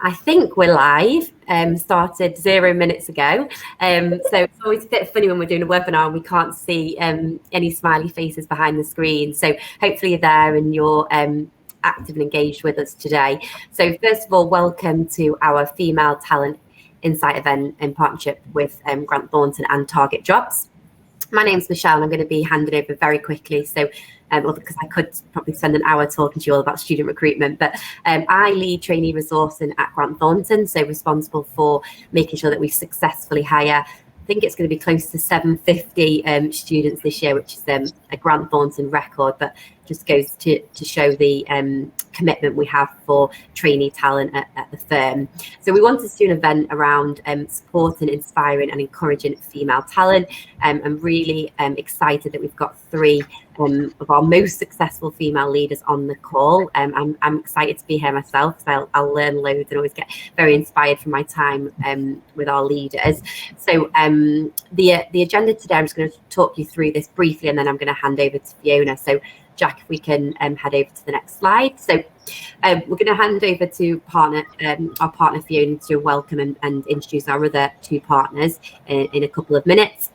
I think we're live, started 0 minutes ago. So it's always a bit funny when we're doing a webinar and we can't see any smiley faces behind the screen. So hopefully you're there and you're active and engaged with us today. So first of all, welcome to our Female Talent Insight event in partnership with Grant Thornton and Target Jobs. My name's Michelle and I'm going to be handing over very quickly. So because I could probably spend an hour talking to you all about student recruitment, but I lead trainee resourcing at Grant Thornton, so responsible for making sure that we successfully hire. I think it's going to be close to 750 students this year, which is a Grant Thornton record, but just goes to show the commitment we have for trainee talent at the firm. So we wanted to do an event around supporting, inspiring and encouraging female talent. I'm really excited that we've got three of our most successful female leaders on the call. I'm excited to be here myself because I'll learn loads and always get very inspired from my time with our leaders. So the agenda today, I'm just going to talk you through this briefly and then I'm going to hand over to Fiona. So Jack, if we can head over to the next slide. So we're going to hand over to our partner Fiona to welcome and introduce our other two partners in a couple of minutes.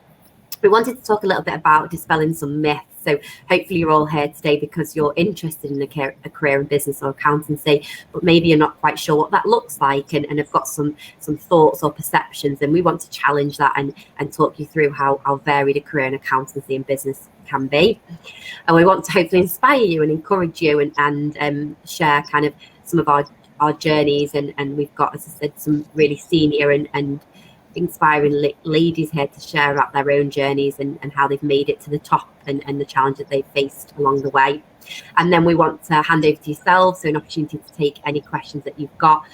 We wanted to talk a little bit about dispelling some myths. So hopefully you're all here today because you're interested in a career in business or accountancy, but maybe you're not quite sure what that looks like and have got some thoughts or perceptions. And we want to challenge that and talk you through how varied a career in accountancy and business can be. And we want to hopefully inspire you and encourage you and share kind of some of our journeys. And we've got, as I said, some really senior and inspiring ladies here to share about their own journeys and how they've made it to the top and the challenge that they've faced along the way. And then we want to hand over to yourselves, so an opportunity to take any questions that you've got.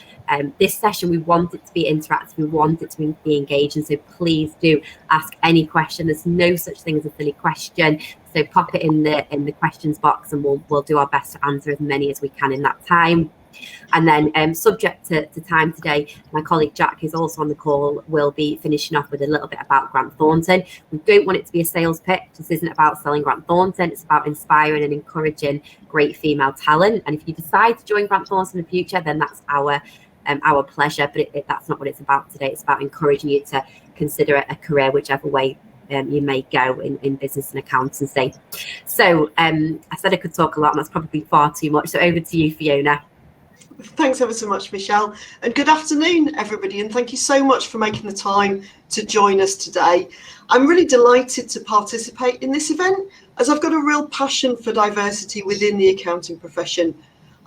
This session, we want it to be interactive, we want it to be engaging, so please do ask any question. There's no such thing as a silly question, so pop it in the questions box and we'll do our best to answer as many as we can in that time. And then subject to time today, my colleague Jack, who's also on the call, will be finishing off with a little bit about Grant Thornton. We don't want it to be a sales pitch. This isn't about selling Grant Thornton. It's about inspiring and encouraging great female talent. And if you decide to join Grant Thornton in the future, then that's our pleasure. But that's not what it's about today. It's about encouraging you to consider a career whichever way you may go in business and accountancy. So I said I could talk a lot, and that's probably far too much. So over to you, Fiona. Thanks ever so much, Michelle, and good afternoon, everybody, and thank you so much for making the time to join us today. I'm really delighted to participate in this event as I've got a real passion for diversity within the accounting profession.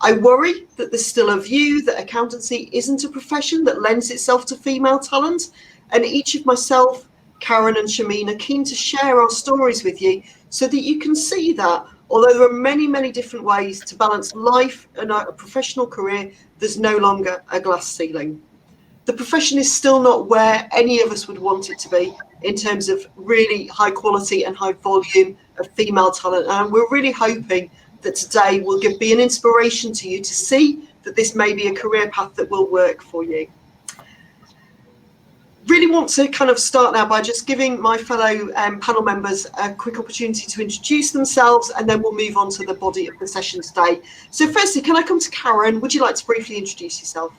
I worry that there's still a view that accountancy isn't a profession that lends itself to female talent, and each of myself, Karen and Shameen are keen to share our stories with you so that you can see that although there are many, many different ways to balance life and a professional career, there's no longer a glass ceiling. The profession is still not where any of us would want it to be in terms of really high quality and high volume of female talent. And we're really hoping that today will be an inspiration to you to see that this may be a career path that will work for you. Really want to kind of start now by just giving my fellow panel members a quick opportunity to introduce themselves, and then we'll move on to the body of the session today. So firstly, can I come to Karen? Would you like to briefly introduce yourself?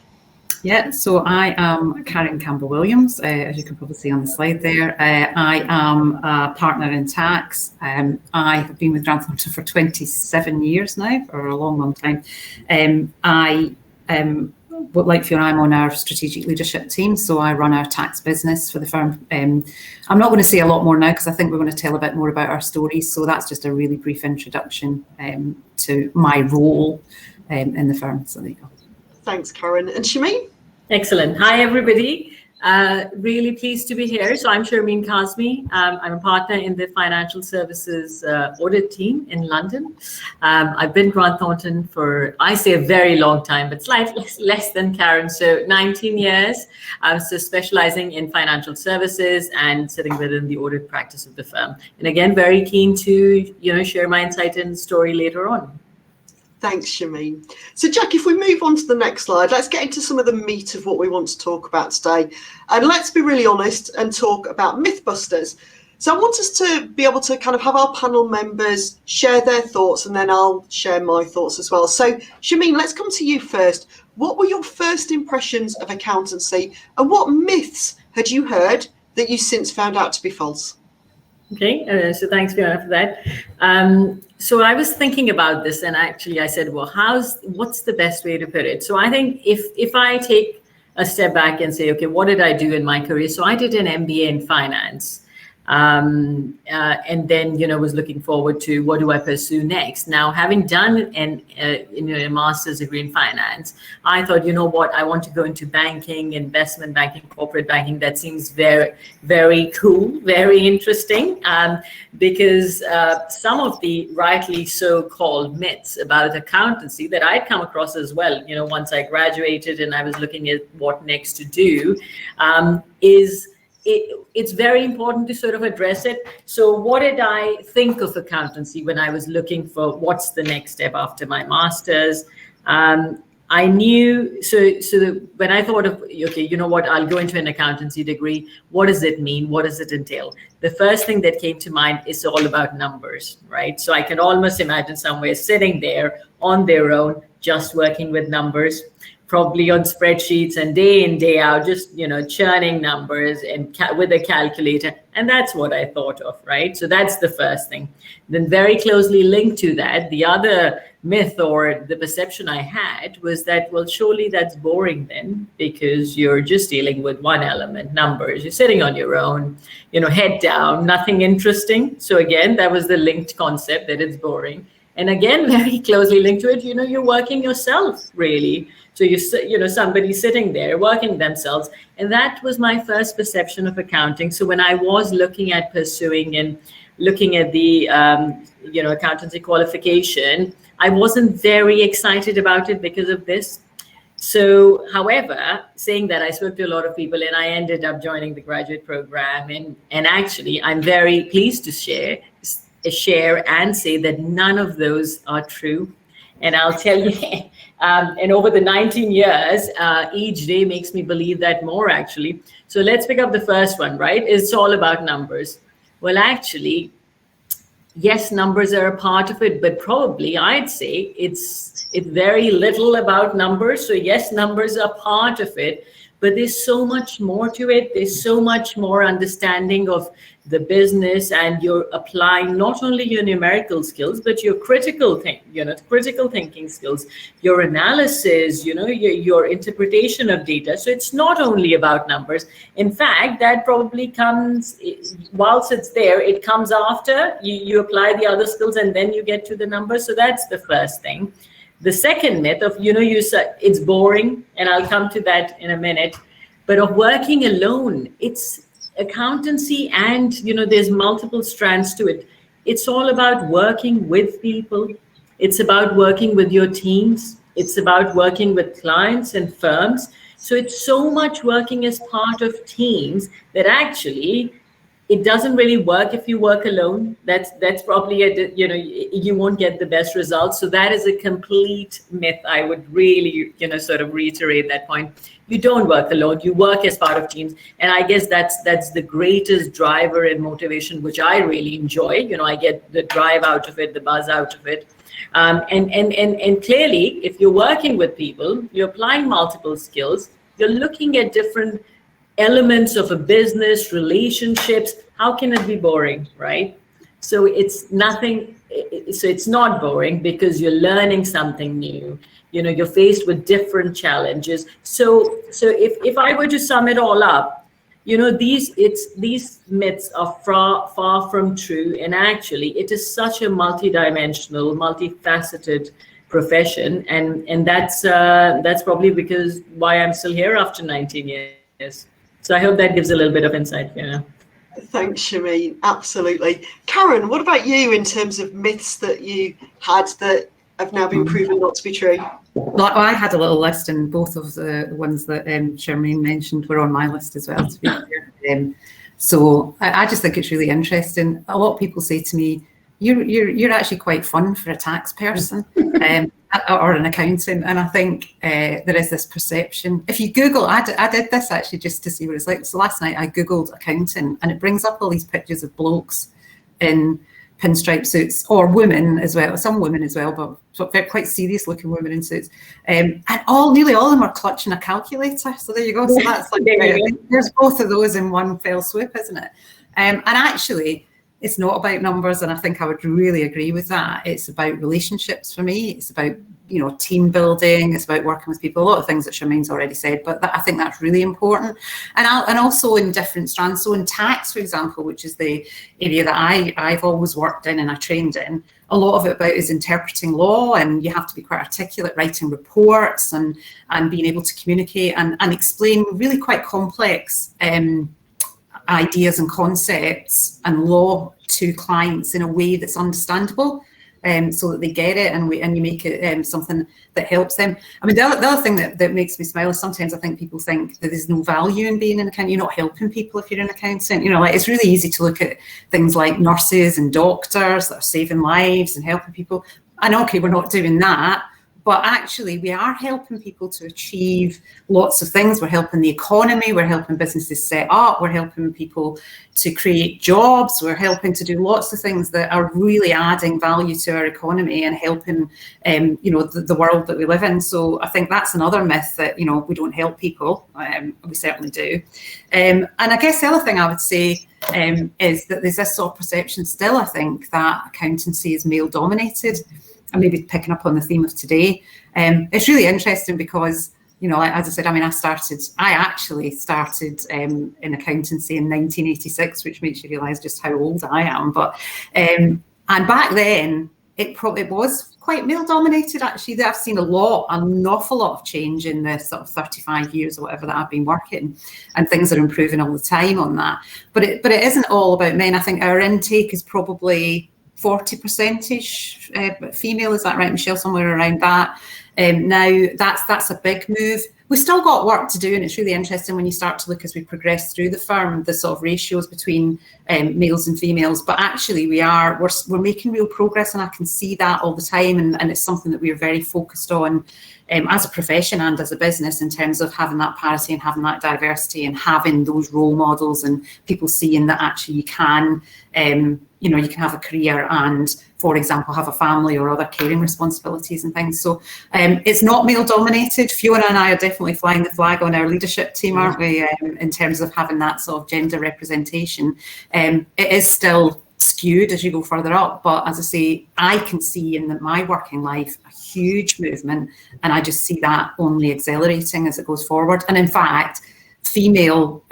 Yeah, so I am Karen Campbell-Williams, as you can probably see on the slide there. I am a partner in tax. I have been with Grant Thornton for 27 years now, for a long, long time. Like Fiona, I'm on our strategic leadership team, so I run our tax business for the firm. I'm not going to say a lot more now because I think we're going to tell a bit more about our stories, so that's just a really brief introduction to my role in the firm. So there you go. Thanks, Karen. And Shameen? Excellent. Hi, everybody. Really pleased to be here. So I'm Sharmeen Kazmi. I'm a partner in the financial services audit team in London. I've been Grant Thornton for, I say, a very long time, but slightly less than Karen. So 19 years. So specializing in financial services and sitting within the audit practice of the firm. And again, very keen to share my insight and story later on. Thanks, Shameen. So, Jack, if we move on to the next slide, let's get into some of the meat of what we want to talk about today. And let's be really honest and talk about Mythbusters. So I want us to be able to kind of have our panel members share their thoughts, and then I'll share my thoughts as well. So Shameen, let's come to you first. What were your first impressions of accountancy, and what myths had you heard that you since found out to be false? Okay, so thanks, Fiona, for that. So I was thinking about this, and actually I said, well, what's the best way to put it? So I think if I take a step back and say, okay, what did I do in my career? So I did an MBA in finance. And then, was looking forward to what do I pursue next? Now, having done a master's degree in finance, I thought, what, I want to go into banking, investment banking, corporate banking. That seems very, very cool, very interesting, because some of the rightly so-called myths about accountancy that I'd come across as well, once I graduated and I was looking at what next to do, it's very important to sort of address it. So what did I think of accountancy when I was looking for what's the next step after my master's? I knew, when I thought of, okay, I'll go into an accountancy degree. What does it mean? What does it entail? The first thing that came to mind is all about numbers, right? So I can almost imagine somewhere sitting there on their own, just working with numbers, probably on spreadsheets and day in, day out, just, churning numbers and with a calculator. And that's what I thought of, right? So that's the first thing. Then very closely linked to that, the other myth or the perception I had was that, well, surely that's boring then, because you're just dealing with one element, numbers. You're sitting on your own, head down, nothing interesting. So again, that was the linked concept that it's boring. And again, very closely linked to it, you're working yourself, really. So somebody sitting there working themselves. And that was my first perception of accounting. So when I was looking at pursuing and looking at the, accountancy qualification, I wasn't very excited about it because of this. So, however, saying that, I spoke to a lot of people and I ended up joining the graduate program. And actually, I'm very pleased to share and say that none of those are true. And I'll tell you, and over the 19 years, each day makes me believe that more, actually. So let's pick up the first one, right? It's all about numbers. Well, actually, yes, numbers are a part of it, but probably I'd say it's very little about numbers. So yes, numbers are part of it, but there's so much more to it. There's so much more understanding of the business, and you're applying not only your numerical skills, but your critical thinking skills, your analysis, your interpretation of data. So it's not only about numbers. In fact, that probably comes, whilst it's there, it comes after you apply the other skills and then you get to the numbers. So that's the first thing. The second myth of, you said it's boring, and I'll come to that in a minute, but of working alone, it's accountancy, and there's multiple strands to it. It's all about working with people. It's about working with your teams. It's about working with clients and firms. So it's so much working as part of teams that actually it doesn't really work if you work alone. That's probably you won't get the best results. So that is a complete myth. I would really sort of reiterate that point. You don't work alone. You work as part of teams, and I guess that's the greatest driver and motivation, which I really enjoy. I get the drive out of it, the buzz out of it, and clearly, if you're working with people, you're applying multiple skills. You're looking at different elements of a business, relationships. How can it be boring, right? So it's nothing. So it's not boring because you're learning something new. You're faced with different challenges. So if I were to sum it all up, these myths are far from true. And actually, it is such a multidimensional, multifaceted profession, and that's probably because why I'm still here after 19 years. So I hope that gives a little bit of insight. Thanks, Shameen. Absolutely. Karen, what about you in terms of myths that you had that have now been proven not to be true? Well, I had a little list, and both of the ones that Shameen mentioned were on my list as well, to be fair. So I just think it's really interesting. A lot of people say to me, you're actually quite fun for a tax person. And or an accountant. And I think there is this perception. If you Google, I did this actually just to see what it's like. So last night I Googled accountant, and it brings up all these pictures of blokes in pinstripe suits, or women as well, some women as well, but they're quite serious looking women in suits. And nearly all of them are clutching a calculator. So there you go. So that's like, there's both of those in one fell swoop, isn't it? And actually, it's not about numbers, and I think I would really agree with that. It's about relationships for me. It's about, you know, team building. It's about working with people. A lot of things that Charmaine's already said, but I think that's really important. And also in different strands. So in tax, for example, which is the area that I've always worked in and I trained in, a lot of it about is interpreting law, and you have to be quite articulate, writing reports and being able to communicate and explain really quite complex ideas and concepts and law to clients in a way that's understandable, so that they get it, and you make it something that helps them. I mean, the other thing that makes me smile is sometimes I think people think that there's no value in being an accountant. You're not helping people if you're an accountant. You know, like, it's really easy to look at things like nurses and doctors that are saving lives and helping people. And okay, we're not doing that, but actually we are helping people to achieve lots of things. We're helping the economy, we're helping businesses set up, we're helping people to create jobs, we're helping to do lots of things that are really adding value to our economy and helping you know, the world that we live in. So I think that's another myth, that, you know, we don't help people. We certainly do. And I guess the other thing I would say is that there's this sort of perception still, I think, that accountancy is male dominated. And maybe picking up on the theme of today, it's really interesting because, you know, as I said, I mean, I actually started in accountancy in 1986, which makes you realise just how old I am. But and back then, it was quite male dominated. Actually, I've seen an awful lot of change in the sort of 35 years or whatever that I've been working, and things are improving all the time on that. But it isn't all about men. I think our intake is probably 40% female, is that right, Michelle? Somewhere around that. Now that's a big move. We've still got work to do, and it's really interesting when you start to look, as we progress through the firm, the sort of ratios between males and females. But actually we're making real progress, and I can see that all the time, and it's something that we're very focused on as a profession and as a business, in terms of having that parity and having that diversity and having those role models and people seeing that actually you can you know, you can have a career and, for example, have a family or other caring responsibilities and things. So it's not male dominated. Fiona and I are definitely flying the flag on our leadership team, aren't we, in terms of having that sort of gender representation. It is still skewed as you go further up, but as I say, I can see in my working life a huge movement, and I just see that only accelerating as it goes forward. And in fact, female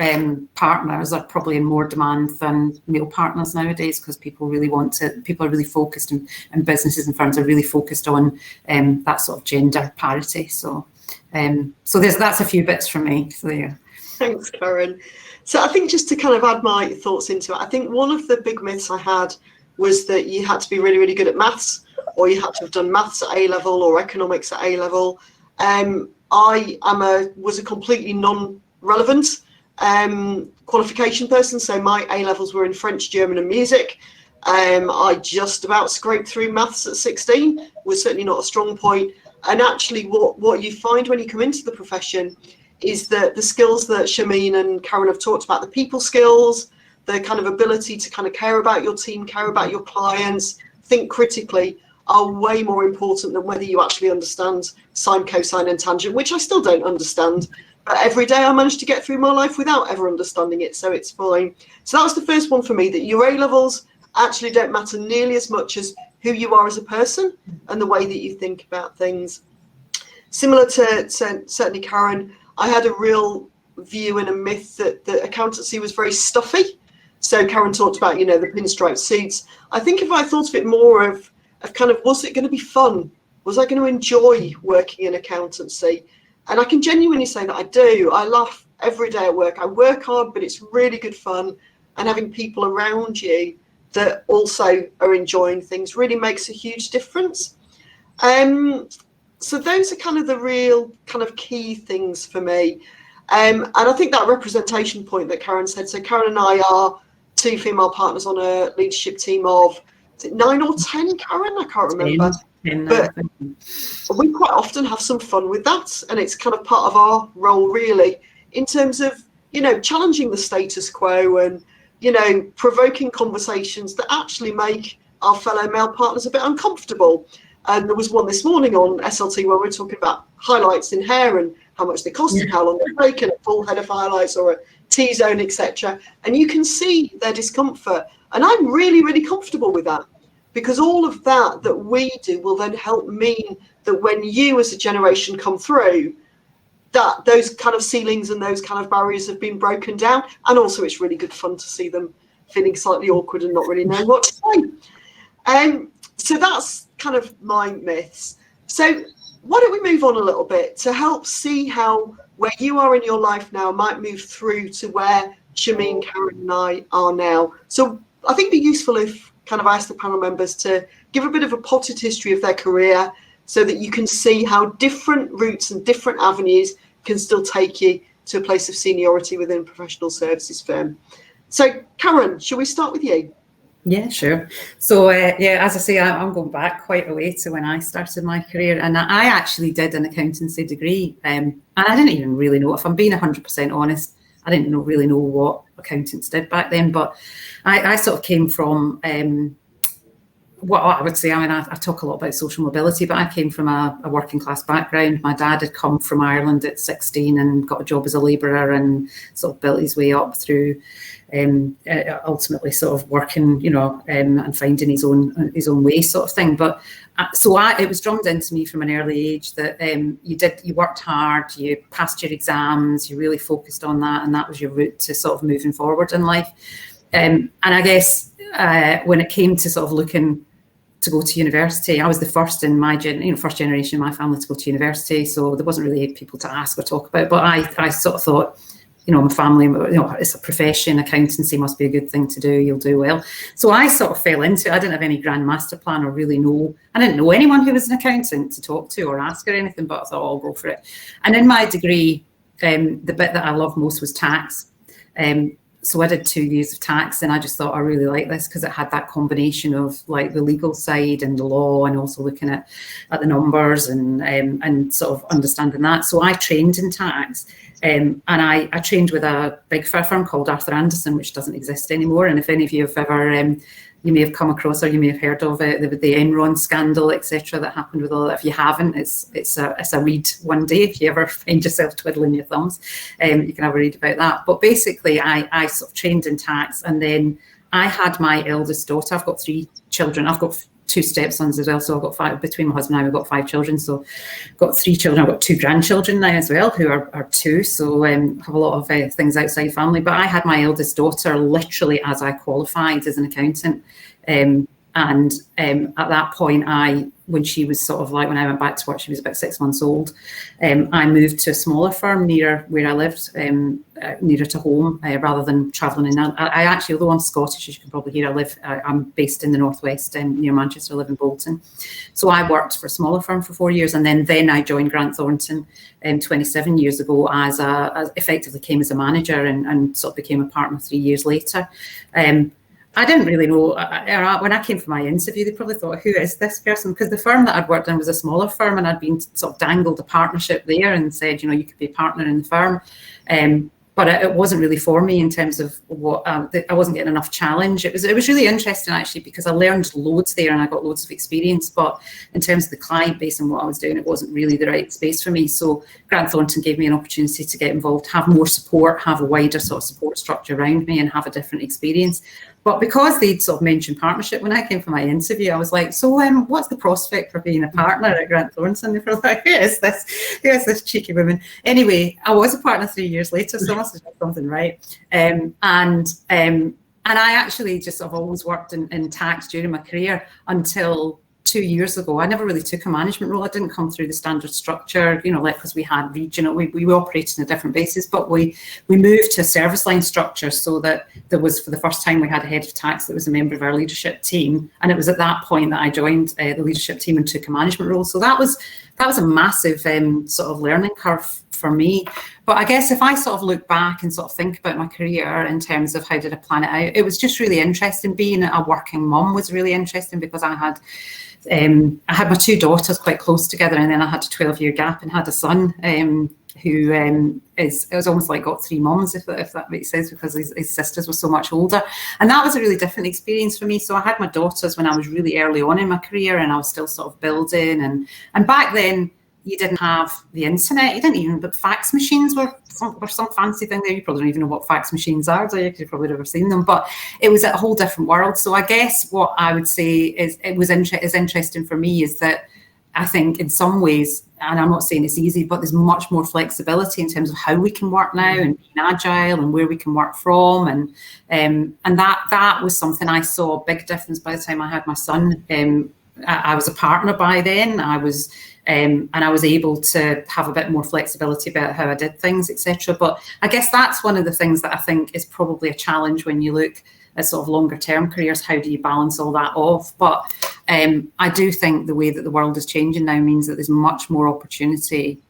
partners are probably in more demand than male partners nowadays, because people are really focused, and businesses and firms are really focused on that sort of gender parity. So that's a few bits from me. So yeah. Thanks, Karen. So I think, just to kind of add my thoughts into it, I think one of the big myths I had was that you had to be really, really good at maths, or you had to have done maths at A level or economics at A level. I was a completely non-relevant qualification person. So my A levels were in French, German and music. I just about scraped through maths at 16, was certainly not a strong point. And actually what you find when you come into the profession is that the skills that Charmaine and Karen have talked about, the people skills, the kind of ability to kind of care about your team, care about your clients, think critically, are way more important than whether you actually understand sine, cosine and tangent, which I still don't understand. But every day I manage to get through my life without ever understanding it, so it's fine. So that was the first one for me, that your A levels actually don't matter nearly as much as who you are as a person and the way that you think about things. Similar to certainly Karen, I had a real view and a myth that accountancy was very stuffy. So Karen talked about, you know, the pinstripe suits. I think if I thought of it more of kind of, was it going to be fun? Was I going to enjoy working in accountancy? And I can genuinely say that I do. I laugh every day at work. I work hard, but it's really good fun. And having people around you that also are enjoying things really makes a huge difference. So those are kind of the real kind of key things for me. And I think that representation point that Karen said, so Karen and I are two female partners on a leadership team of, is it 9 or 10, Karen? I can't remember. But we quite often have some fun with that, and it's kind of part of our role, really, in terms of, you know, challenging the status quo and, you know, provoking conversations that actually make our fellow male partners a bit uncomfortable. And there was one this morning on SLT where we were talking about highlights in hair and how much they cost and how long they take, and a full head of highlights or a T-zone, etc. And you can see their discomfort. And I'm really, really comfortable with that, because all of that we do will then help mean that when you as a generation come through, that those kind of ceilings and those kind of barriers have been broken down. And also it's really good fun to see them feeling slightly awkward and not really knowing what to say. So that's kind of my myths. So why don't we move on a little bit to help see how where you are in your life now might move through to where Shameen, Karen and I are now. So I think it'd be useful if kind of I ask the panel members to give a bit of a potted history of their career so that you can see how different routes and different avenues can still take you to a place of seniority within a professional services firm. So Karen, shall we start with you? Yeah, sure. So yeah, as I say, I'm going back quite a way to when I started my career, and I actually did an accountancy degree, and I didn't even really know, if I'm being 100% honest, I didn't really know what accountants did back then. But I sort of came from what I would say, I mean, I talk a lot about social mobility, but I came from a working class background. My dad had come from Ireland at 16 and got a job as a labourer and sort of built his way up through ultimately sort of working, you know, and finding his own way sort of thing. But it was drummed into me from an early age that you worked hard, you passed your exams, you really focused on that, and that was your route to sort of moving forward in life. And I guess when it came to sort of looking to go to university, I was the first in my first generation in my family to go to university, so there wasn't really people to ask or talk about. But I sort of thought, you know, my family, you know, it's a profession, accountancy must be a good thing to do, you'll do well. So I sort of fell into it. I didn't have any grand master plan or really I didn't know anyone who was an accountant to talk to or ask or anything, but I thought, I'll go for it. And in my degree, the bit that I loved most was tax. So I did 2 years of tax, and I just thought I really liked this because it had that combination of like the legal side and the law, and also looking at the numbers and sort of understanding that. So I trained in tax, and I trained with a big firm called Arthur Anderson, which doesn't exist anymore. And if any of you have ever you may have come across or you may have heard of it, the Enron scandal, etc., that happened with all that. If you haven't, it's a read one day. If you ever find yourself twiddling your thumbs, you can have a read about that. But basically, I sort of trained in tax, and then I had my eldest daughter. I've got 3 children. I've got 2 stepsons as well, so I've got 5 between my husband and I. We've got 5 children, so I've got 3 children. I've got 2 grandchildren now as well, who are 2. So have a lot of things outside family. But I had my eldest daughter literally as I qualified as an accountant, and at that point, when she was sort of like, when I went back to work, she was about 6 months old. I moved to a smaller firm near where I lived, nearer to home, rather than travelling in. I actually, although I'm Scottish, as you can probably hear, I'm based in the northwest, near Manchester. I live in Bolton. So I worked for a smaller firm for 4 years, and then I joined Grant Thornton 27 years ago as effectively came as a manager and sort of became a partner 3 years later. I didn't really know, when I came for my interview, they probably thought, who is this person? Because the firm that I'd worked in was a smaller firm, and I'd been sort of dangled a partnership there and said, you know, you could be a partner in the firm. But it wasn't really for me in terms of what, I wasn't getting enough challenge. It was really interesting actually, because I learned loads there and I got loads of experience, but in terms of the client base and what I was doing, it wasn't really the right space for me. So Grant Thornton gave me an opportunity to get involved, have more support, have a wider sort of support structure around me and have a different experience. But because they'd sort of mentioned partnership, when I came for my interview, I was like, so what's the prospect for being a partner at Grant Thornton? They were like, who is this cheeky woman? Anyway, I was a partner 3 years later, so I must have done something right. And I actually just have always worked in tax during my career until 2 years ago. I never really took a management role. I didn't come through the standard structure, you know, like, because we had regional, we operated on a different basis, but we moved to a service line structure, so that there was, for the first time, we had a head of tax that was a member of our leadership team. And it was at that point that I joined the leadership team and took a management role. So that was a massive sort of learning curve for me. But I guess if I sort of look back and sort of think about my career in terms of how did I plan it out, it was just really interesting. Being a working mum was really interesting because I had my two daughters quite close together, and then I had a 12-year gap and had a son who it was almost like got three mums, if that makes sense, because his sisters were so much older. And that was a really different experience for me. So I had my daughters when I was really early on in my career, and I was still sort of building. And back then, you didn't have the internet. You didn't even, but fax machines were some fancy thing there. You probably don't even know what fax machines are, so you've probably never seen them. But it was a whole different world. So I guess what I would say is is interesting for me is that I think in some ways, and I'm not saying it's easy, but there's much more flexibility in terms of how we can work now and being agile and where we can work from. And that was something I saw a big difference by the time I had my son. I was a partner by then. I was able to have a bit more flexibility about how I did things, etc. But I guess that's one of the things that I think is probably a challenge when you look at sort of longer term careers. How do you balance all that off? But I do think the way that the world is changing now means that there's much more opportunity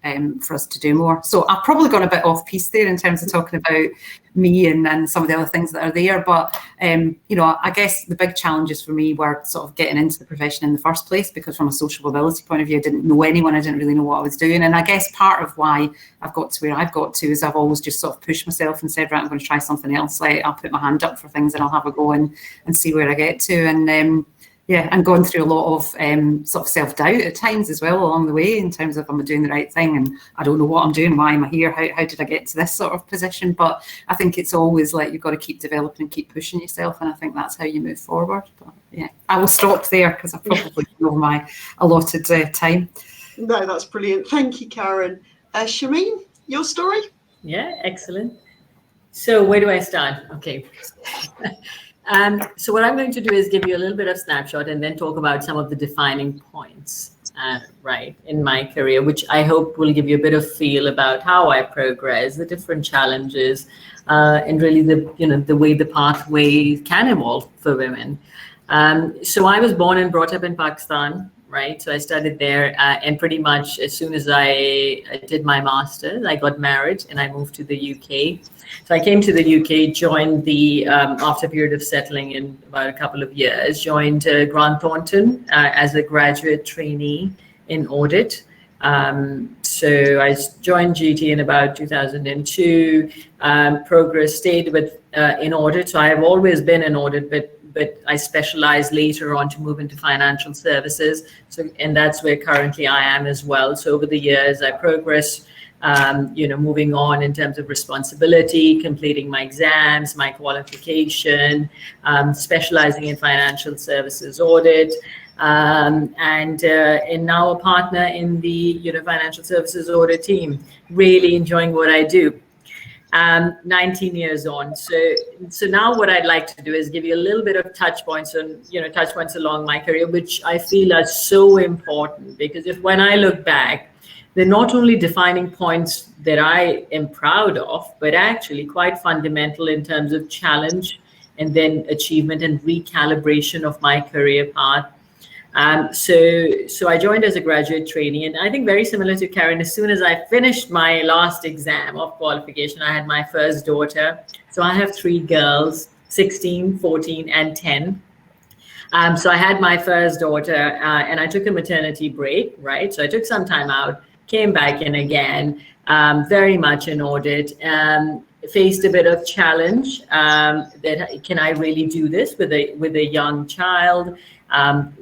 for us to do more. So I've probably gone a bit off piece there in terms of talking about me and some of the other things that are there. But, I guess the big challenges for me were sort of getting into the profession in the first place, because from a social mobility point of view, I didn't know anyone. I didn't really know what I was doing. And I guess part of why I've got to where I've got to is I've always just sort of pushed myself and said, right, I'm going to try something else. Like, I'll put my hand up for things and I'll have a go and see where I get to. And and gone through a lot of sort of self-doubt at times as well along the way, in terms of, am I doing the right thing? And I don't know what I'm doing. Why am I here? How did I get to this sort of position? But I think it's always like you've got to keep developing and keep pushing yourself. And I think that's how you move forward. But yeah, I will stop there because I probably know my allotted time. No, that's brilliant. Thank you, Karen. Shameen, your story? Yeah, excellent. So where do I start? Okay. So what I'm going to do is give you a little bit of snapshot and then talk about some of the defining points, in my career, which I hope will give you a bit of feel about how I progress, the different challenges, and really the way the pathway can evolve for women. So I was born and brought up in Pakistan, right? So I studied there, and pretty much as soon as I did my master's, I got married and I moved to the UK. So I came to the UK, joined after a period of settling in about a couple of years, joined Grant Thornton as a graduate trainee in audit. So I joined GT in about 2002, stayed in audit. So I have always been in audit, but I specialized later on to move into financial services. And that's where currently I am as well. So over the years, I progressed, moving on in terms of responsibility, completing my exams, my qualification, specializing in financial services audit, and now a partner in the financial services audit team, really enjoying what I do. 19 years on. So now what I'd like to do is give you a little bit of touch points along my career, which I feel are so important, because when I look back, they're not only defining points that I am proud of, but actually quite fundamental in terms of challenge and then achievement and recalibration of my career path. So I joined as a graduate trainee, and I think very similar to Karen, as soon as I finished my last exam of qualification, I had my first daughter. So I have three girls, 16, 14, and 10. So I had my first daughter, and I took a maternity break, right? So I took some time out, came back in again, very much in audit, faced a bit of challenge that can I really do this with a young child,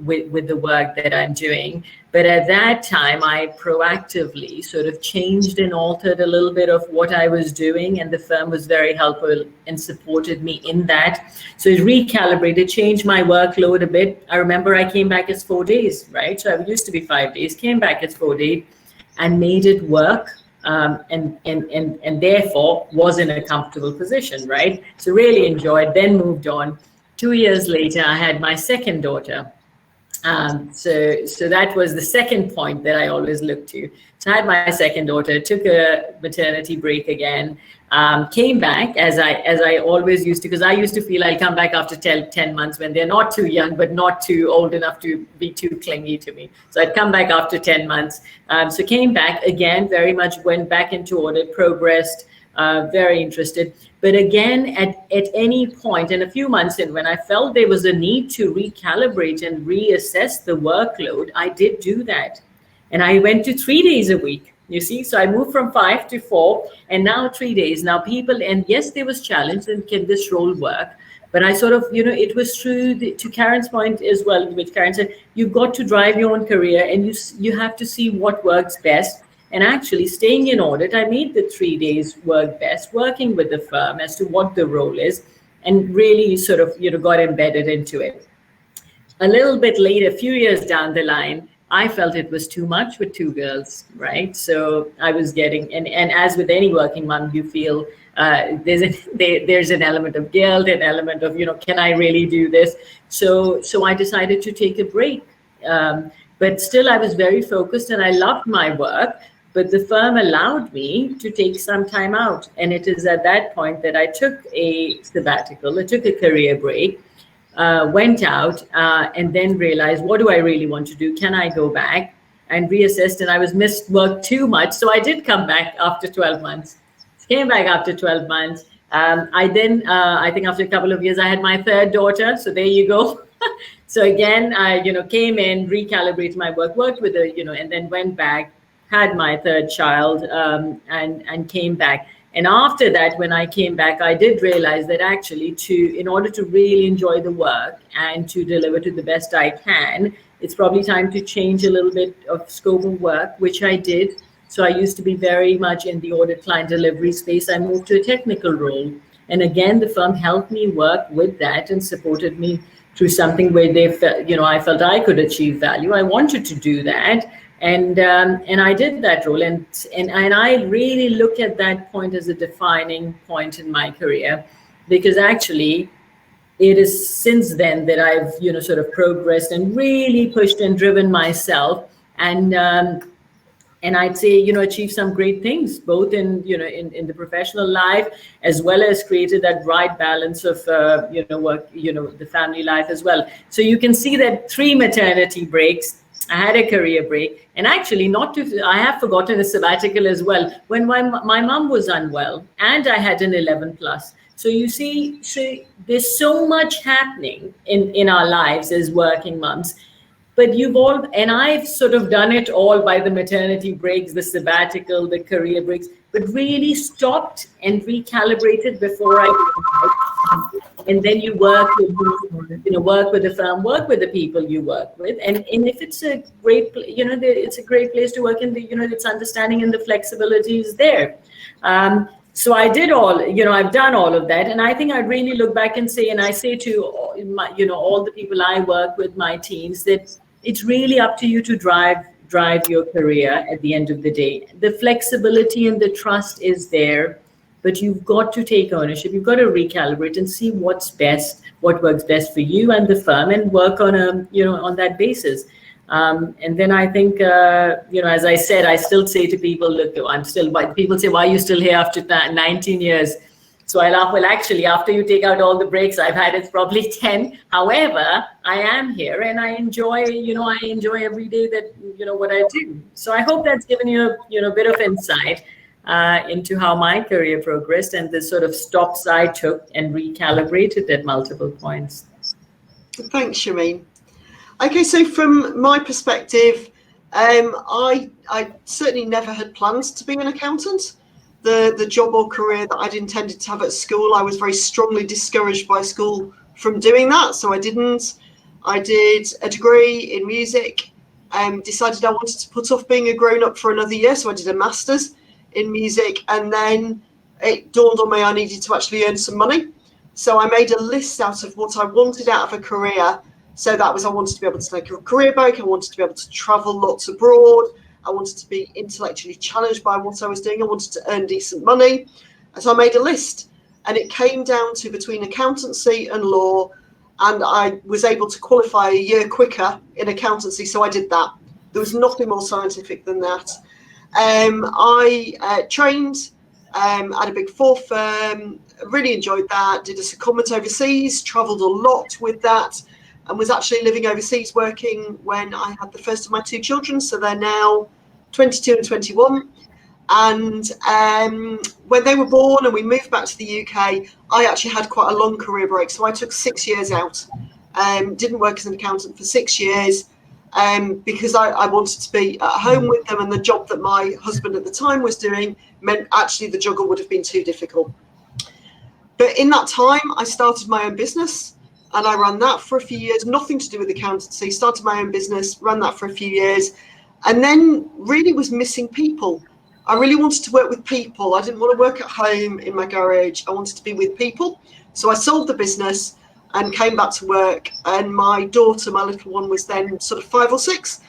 with the work that I'm doing. But at that time, I proactively sort of changed and altered a little bit of what I was doing, and the firm was very helpful and supported me in that. So it recalibrated, changed my workload a bit. I remember I came back as 4 days, right? So I used to be 5 days, came back as 4 days and made it work. And therefore was in a comfortable position, right? So really enjoyed, then moved on. 2 years later, I had my second daughter. So that was the second point that I always looked to. So I had my second daughter, took a maternity break again, came back as I always used to, because I used to feel I'll come back after 10 months when they're not too young, but not too old enough to be too clingy to me. So I'd come back after 10 months. So came back again, very much went back into audit, progressed, very interested. But again, at any point, and a few months in, when I felt there was a need to recalibrate and reassess the workload, I did do that. And I went to 3 days a week, you see. So I moved from 5 to 4, and now 3 days. Now people, and yes, there was challenge, and can this role work? But I sort of, it was true to Karen's point as well, which Karen said, you've got to drive your own career, and you have to see what works best. And actually staying in audit, I made the 3 days work best, working with the firm as to what the role is, and really sort of, got embedded into it. A little bit later, a few years down the line, I felt it was too much with 2 girls, right? So I was getting, and as with any working mom, you feel there's an element of guilt, an element of, can I really do this? So I decided to take a break. But still, I was very focused, and I loved my work. But the firm allowed me to take some time out. And it is at that point that I took a sabbatical, I took a career break, went out, and then realized, what do I really want to do? Can I go back? And reassessed, and I was missed work too much. So I did come back after 12 months. Came back after 12 months. I think after a couple of years, I had my third daughter. So there you go. So again, I, came in, recalibrated my work, worked with her, and then went back, had my third child, and came back. And after that, when I came back, I did realize that actually in order to really enjoy the work and to deliver to the best I can, it's probably time to change a little bit of scope of work, which I did. So I used to be very much in the audit client delivery space. I moved to a technical role. And again, the firm helped me work with that and supported me through something where they felt, I felt I could achieve value. I wanted to do that. And I did that role, and I really look at that point as a defining point in my career, because actually it is since then that I've sort of progressed and really pushed and driven myself, and I'd say achieved some great things, both in in the professional life, as well as created that right balance of work, the family life as well. So you can see that 3 maternity breaks. I had a career break, and actually I have forgotten a sabbatical as well. When my mom was unwell, and I had an 11 plus. So you see, there's so much happening in our lives as working moms. But and I've sort of done it all by the maternity breaks, the sabbatical, the career breaks, but really stopped and recalibrated before I did. And then you work with the firm, work with the people you work with, and if it's a great, it's a great place to work in. It's understanding and the flexibility is there. So I did I've done all of that, and I think I really look back and say, and I say to all the people I work with, my teams, that it's really up to you to drive your career at the end of the day. The flexibility and the trust is there. But you've got to take ownership. You've got to recalibrate and see what's best, what works best for you and the firm, and work on on that basis. And then I think, as I said, I still say to people, look, people say, why are you still here after 19 years? So I laugh, well, actually, after you take out all the breaks I've had, it's probably 10. However, I am here, and I enjoy every day that, what I do. So I hope that's given you a bit of insight into how my career progressed and the sort of stops I took and recalibrated at multiple points. Thanks, Shameen. Okay, so from my perspective, I certainly never had plans to be an accountant. The job or career that I'd intended to have at school, I was very strongly discouraged by school from doing that, so I didn't. I did a degree in music, decided I wanted to put off being a grown-up for another year, so I did a master's in music, and then it dawned on me I needed to actually earn some money. So I made a list out of what I wanted out of a career. So that was, I wanted to be able to take a career break, I wanted to be able to travel lots abroad, I wanted to be intellectually challenged by what I was doing, I wanted to earn decent money. And so I made a list, and it came down to between accountancy and law. and I was able to qualify a year quicker in accountancy, so I did that. There was nothing more scientific than that. I trained at a big 4 firm, really enjoyed that, did a secondment overseas, travelled a lot with that, and was actually living overseas working when I had the first of my 2 children, so they're now 22 and 21. And when they were born and we moved back to the UK, I actually had quite a long career break. So I took 6 years out, didn't work as an accountant for 6 years because I wanted to be at home with them. And the job that my husband at the time was doing meant actually the juggle would have been too difficult. But in that time, I started my own business and I ran that for a few years, nothing to do with accountancy, started my own business, ran that for a few years, and then really was missing people. I really wanted to work with people. I didn't want to work at home in my garage. I wanted to be with people. So I sold the business and came back to work. And my daughter, my little one, was then sort of 5 or 6.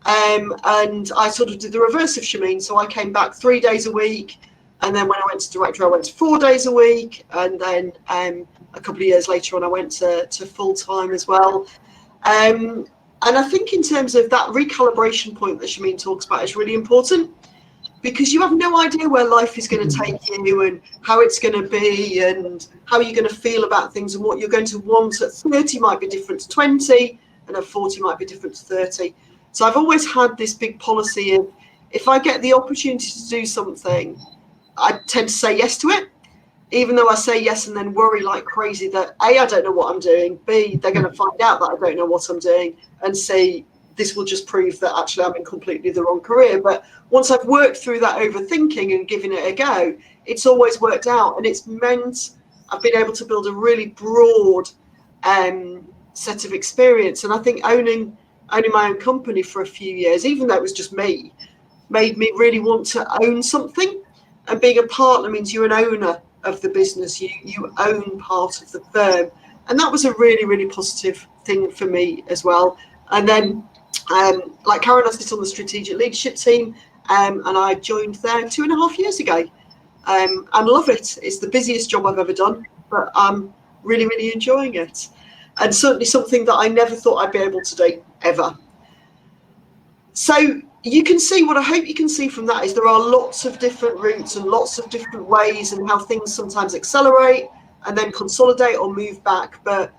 And I sort of did the reverse of Shameen. So I came back 3 days a week. And then when I went to director, I went to 4 days a week. And then a couple of years later on, I went to full time as well. And I think in terms of that recalibration point that Shameen talks about is really important, because you have no idea where life is going to take you and how it's going to be and how you're going to feel about things, and what you're going to want at 30 might be different to 20 and at 40 might be different to 30. So I've always had this big policy of, if I get the opportunity to do something, I tend to say yes to it, even though I say yes and then worry like crazy that A, I don't know what I'm doing, B, they're going to find out that I don't know what I'm doing, and C, this will just prove that actually I'm in completely the wrong career. But once I've worked through that overthinking and given it a go, it's always worked out. And it's meant I've been able to build a really broad set of experience. And I think owning my own company for a few years, even though it was just me, made me really want to own something. And being a partner means you're an owner of the business. You own part of the firm. And that was a really, really positive thing for me as well. And then, like Karen, I sit on the strategic leadership team, and I joined there 2.5 years ago. And love it. It's the busiest job I've ever done, but I'm really, really enjoying it. And certainly something that I never thought I'd be able to do, ever. So you can see, what I hope you can see from that is there are lots of different routes and lots of different ways, and how things sometimes accelerate and then consolidate or move back. But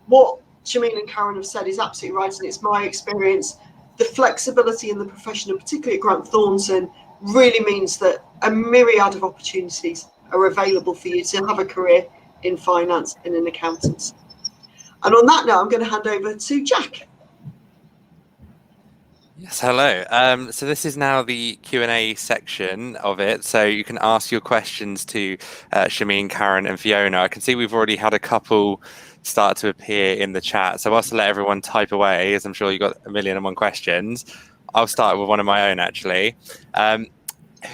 what Shameen and Karen have said is absolutely right, and it's my experience. The flexibility in the profession, and particularly at Grant Thornton, really means that a myriad of opportunities are available for you to have a career in finance and in accountants. And on that note, I'm going to hand over to Jack. Yes, hello. So this is now the Q&A section of it. So you can ask your questions to Shameen, Karen and Fiona. I can see we've already had a couple start to appear in the chat. So whilst I let everyone type away, as I'm sure you've got 1,000,001 questions, I'll start with one of my own actually.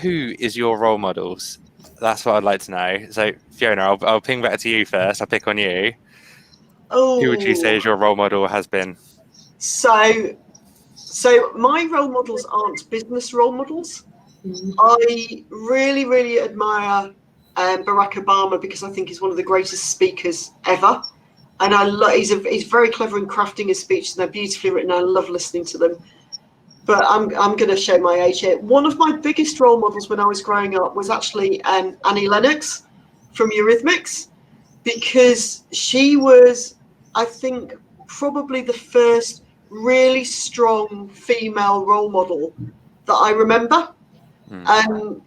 Who is your role models? That's what I'd like to know. So Fiona, I'll ping back to you first. I'll pick on you. Oh. Who would you say is your role model has been? So my role models aren't business role models. I really, really admire Barack Obama, because I think he's one of the greatest speakers ever. And he's very clever in crafting his speech, and they're beautifully written. I love listening to them. But I'm going to show my age here. One of my biggest role models when I was growing up was actually Annie Lennox from Eurythmics, because she was, I think, probably the first really strong female role model that I remember. And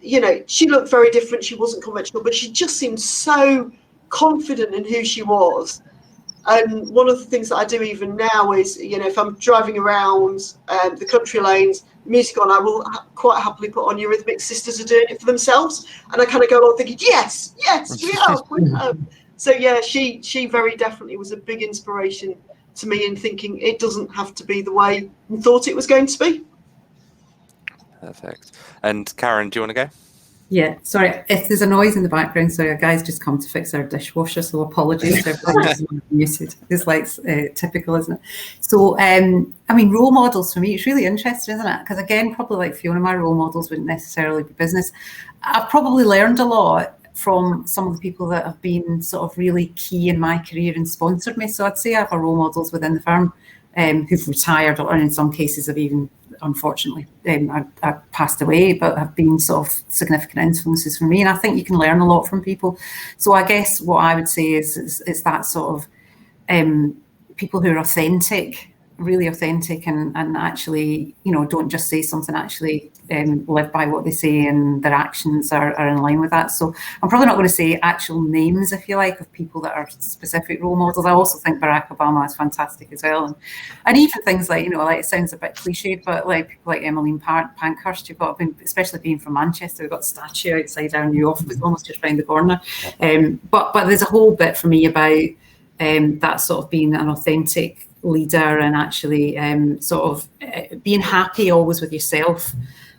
she looked very different. She wasn't conventional, but she just seemed so confident in who she was. And one of the things that I do even now is, if I'm driving around the country lanes, music on, I will quite happily put on Eurythmics. Sisters are doing it for themselves, and I kind of go along thinking, yes, we have. So yeah, she very definitely was a big inspiration to me in thinking it doesn't have to be the way we thought it was going to be. Perfect. And Karen, do you want to go? Yeah, sorry, if there's a noise in the background, sorry, a guy's just come to fix our dishwasher, so apologies to everyone who's muted. It's like typical, isn't it? So, role models for me, it's really interesting, isn't it? Because again, probably like Fiona, my role models wouldn't necessarily be business. I've probably learned a lot from some of the people that have been sort of really key in my career and sponsored me. So I'd say I have role models within the firm who've retired, or in some cases have even, unfortunately, I've passed away, but have been sort of significant influences for me. And I think you can learn a lot from people. So I guess what I would say is that sort of people who are authentic, really authentic, and actually, don't just say something, actually live by what they say, and their actions are in line with that. So I'm probably not going to say actual names, if you like, of people that are specific role models. I also think Barack Obama is fantastic as well, and even things like, like, it sounds a bit cliched, but like people like Emmeline Pankhurst, you've got, especially being from Manchester, we've got a statue outside our new office, almost just round the corner. But there's a whole bit for me about that sort of being an authentic leader, and actually sort of being happy always with yourself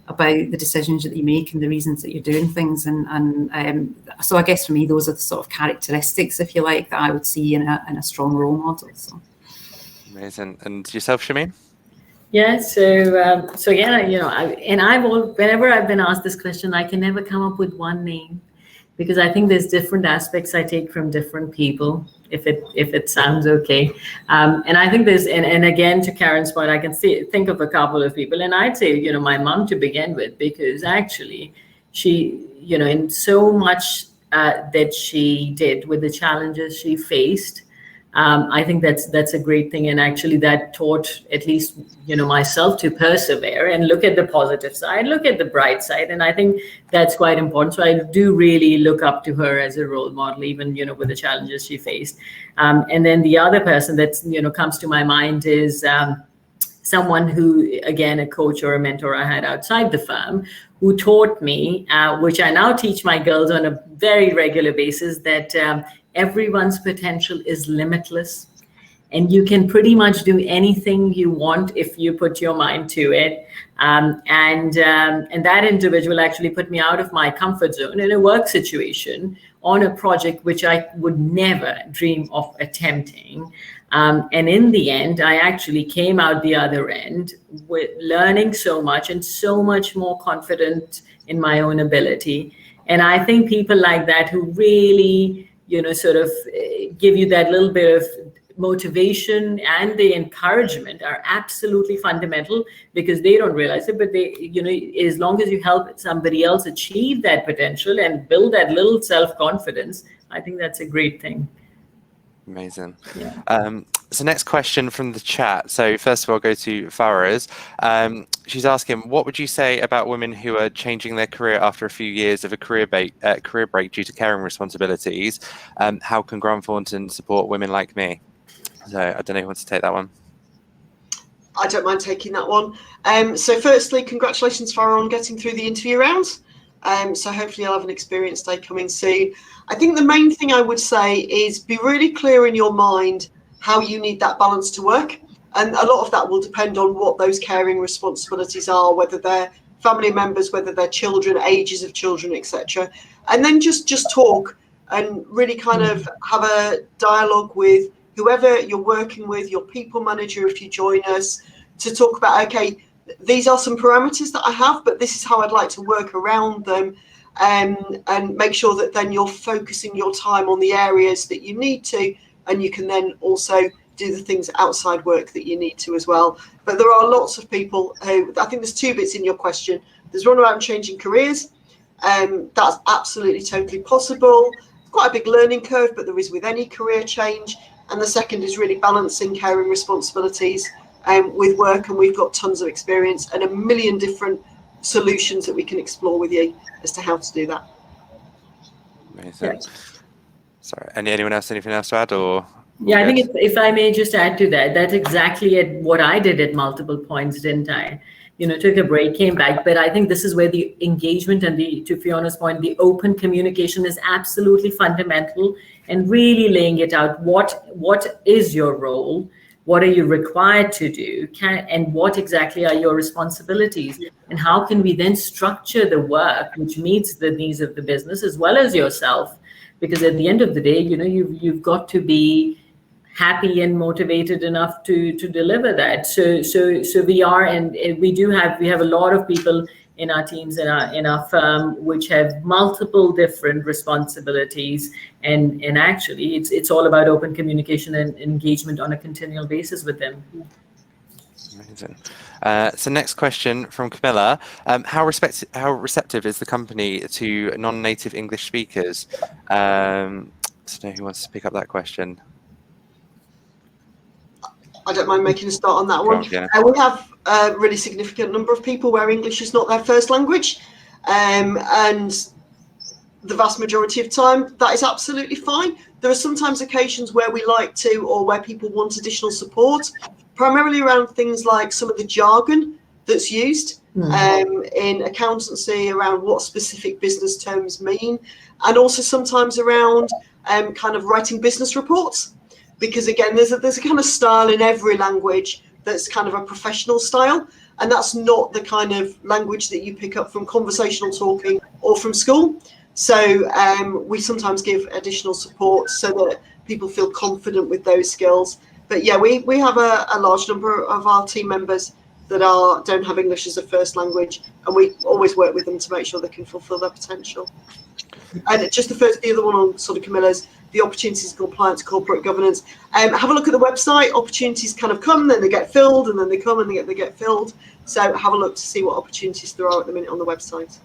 about the decisions that you make and the reasons that you're doing things, and so I guess for me those are the sort of characteristics, if you like, that I would see in a strong role model. So amazing. And yourself, Shameen? Yeah, so yeah, whenever I've been asked this question, I can never come up with one name, because I think there's different aspects I take from different people, if it sounds okay. And I think there's, and again, to Karen's point, I can think of a couple of people, and I'd say, my mom to begin with, because actually she, in so much that she did with the challenges she faced, I think that's a great thing. And actually that taught at least, myself to persevere and look at the positive side, look at the bright side. And I think that's quite important. So I do really look up to her as a role model, even, with the challenges she faced. And then the other person that's, comes to my mind is someone who, again, a coach or a mentor I had outside the firm, who taught me, which I now teach my girls on a very regular basis, that everyone's potential is limitless, and you can pretty much do anything you want if you put your mind to it. And that individual actually put me out of my comfort zone in a work situation on a project which I would never dream of attempting. And in the end, I actually came out the other end with learning so much and so much more confident in my own ability. And I think people like that, who really, sort of give you that little bit of motivation and the encouragement, are absolutely fundamental, because they don't realize it, but they, as long as you help somebody else achieve that potential and build that little self-confidence, I think that's a great thing. Amazing. Yeah. So next question from the chat. So first of all, I'll go to Faraz. She's asking, what would you say about women who are changing their career after a few years of a career break due to caring responsibilities? How can Grant Thornton support women like me? So I don't know who wants to take that one. I don't mind taking that one. So firstly, congratulations, Farah, on getting through the interview rounds. So hopefully you'll have an experience day coming soon. I think the main thing I would say is be really clear in your mind how you need that balance to work. And a lot of that will depend on what those caring responsibilities are, whether they're family members, whether they're children, ages of children, etc. And then just talk and really kind of have a dialogue with whoever you're working with, your people manager, if you join us, to talk about, okay, these are some parameters that I have, but this is how I'd like to work around them, and make sure that then you're focusing your time on the areas that you need to, and you can then also do the things outside work that you need to as well. But there are lots of people who, I think there's two bits in your question. There's one around changing careers. That's absolutely totally possible. It's quite a big learning curve, but there is with any career change. And the second is really balancing caring responsibilities with work. And we've got tons of experience and a million different solutions that we can explore with you as to how to do that. Amazing. Yeah. Sorry, anyone else, anything else to add, or? Yeah, I think if I may just add to that, that's exactly what I did at multiple points, didn't I? Took a break, came back, but I think this is where the engagement and to Fiona's point, the open communication is absolutely fundamental, and really laying it out. What is your role? What are you required to do? And what exactly are your responsibilities? And how can we then structure the work which meets the needs of the business as well as yourself? Because at the end of the day, you've got to be happy and motivated enough to deliver that. So we are, and we have a lot of people in our teams, in our firm, which have multiple different responsibilities, and actually it's all about open communication and engagement on a continual basis with them. Amazing. So next question from Camilla. How receptive is the company to non-native English speakers? So who wants to pick up that question? I don't mind making a start on that one. Yeah. We have a really significant number of people where English is not their first language, and the vast majority of time that is absolutely fine. There are sometimes occasions where we like to, or where people want additional support, primarily around things like some of the jargon that's used in accountancy, around what specific business terms mean, and also sometimes around kind of writing business reports. Because again, there's a kind of style in every language that's kind of a professional style, and that's not the kind of language that you pick up from conversational talking or from school. So we sometimes give additional support so that people feel confident with those skills. But yeah, we have a large number of our team members that don't have English as a first language, and we always work with them to make sure they can fulfil their potential. And just the other one on sort of Camilla's, the opportunities, compliance, corporate governance. Have a look at the website. Opportunities kind of come, then they get filled, and then they come and they get filled. So have a look to see what opportunities there are at the minute on the website.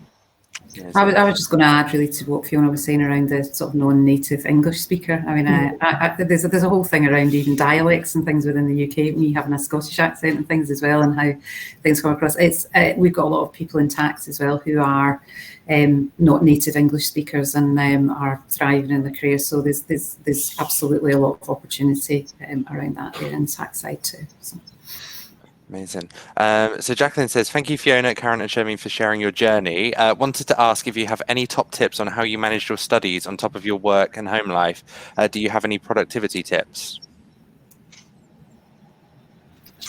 Yes. I was just going to add really to what Fiona was saying around the sort of non-native English speaker. I mean, there's a whole thing around even dialects and things within the UK, me having a Scottish accent and things as well, and how things come across. We've got a lot of people in tax as well who are not native English speakers and are thriving in their careers. So there's absolutely a lot of opportunity around that there in the tax side too. So. Amazing. So Jacqueline says, thank you, Fiona, Karen and Shermeen, for sharing your journey. Wanted to ask if you have any top tips on how you managed your studies on top of your work and home life. Do you have any productivity tips?